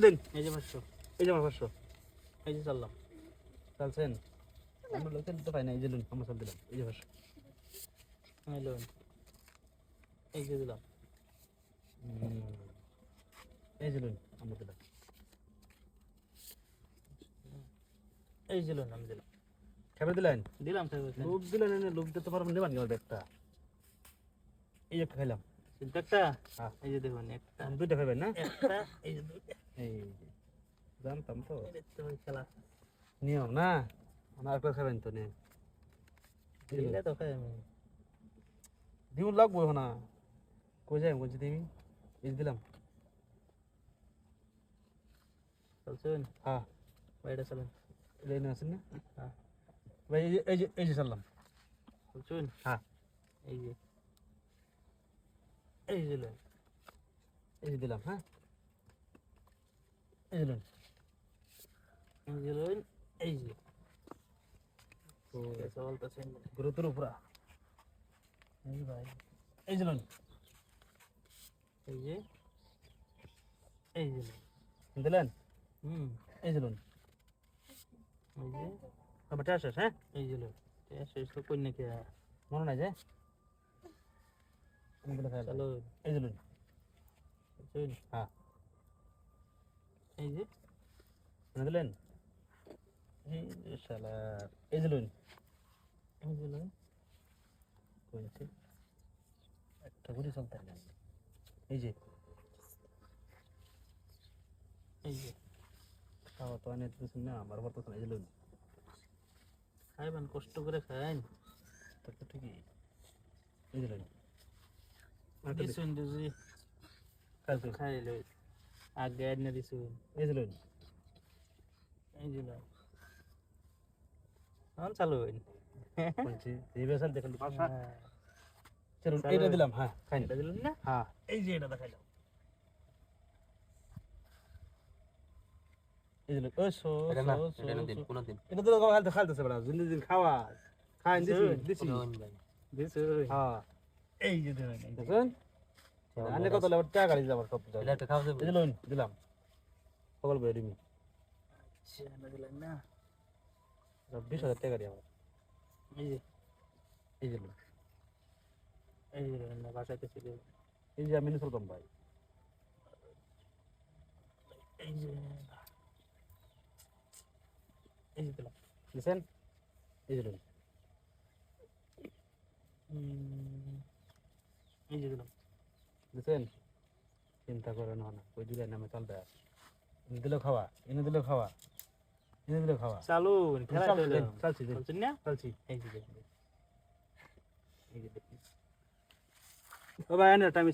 দিন এই যে 500 এই যে আমার 500 এই যে চাললাম চালছেন আমরা লোকের তো পাই না এই যে লুন আমরা চাল দিলাম এই যে 500 এই লুন এই যে দিলাম এই যে লুন আমরা দিলাম এই যে লুন আমি দিলাম খাবার দিলেন দিলাম লোভ দিলেন না লোভ দিতে পারবেন নেবেন কি ব্যাগটা এই একটা খাইলাম একটা হ্যাঁ এই যে দেখুন একটা দুইটা খাবেন না একটা এই যে দুইটা এই জানতাম তো খেলা নিয়ম না আমার একটা খাবেন তো নে দিলে তো খাই আমি দিউ লাগবো না কই যাই বলছি দিবি এই দিলাম চলছেন হ্যাঁ বাইরে চলেন লেনে আছেন না হ্যাঁ ভাই এই যে চললাম চলছেন হ্যাঁ এই যে দিলাম হ্যাঁ এই দিলাম এই যে তো চলতেছে গুরুত্বর উপরা এই ভাই এই যে এই যে দিলেন এই যে এই যে আমার শেষ হ্যাঁ এই যে শেষ তো কই নাকি মনে নাই যে চলো এই যে হ্যাঁ এই যে দিলেন এই যে শালার এই যে কইছে একটা গুলি চলতে না এই যে খাওয়া তো আনে দিচ্ছেন না আমার বলতো এই যে খাইবেন কষ্ট করে খাইন তো ঠিকই এই যে দিছুন দিছি কালকে খাইলে আগে এনে দিছুন এই যে এখন চালু হইন বলছি এই বেসাল দেখেন পাঁচটা চলুন এইটা দিলাম হ্যাঁ খাইন এটা দিলেন না হ্যাঁ এই যে এটা দেখাইলাম এই যে ও সো এটা দিন কোন দিন এটা তো খাইতেছে বড় দিন খাওয়া খাইন দিছি হ্যাঁ এই যে দেখেন আনে কত লেবার টাকা গাড়ি যাবার সব এটা একটা খাওয়া যাবে দিলুন দিলাম সকল বই দিমি সেনা দিলেন না 20,000 টাকা গাড়ি আমার এই যে না বাসাতে ছিল এই যে আমি নিছলতাম ভাই এই যে দিলাম লিসেন এই যে দিলাম লিসেন চিন্তা করেন না কই দিলে নামে চলবে দিলে খাওয়া এনে দিলে খাওয়া চালু খেলা চলছে না চলছি এই যে ও ভাই না টাইম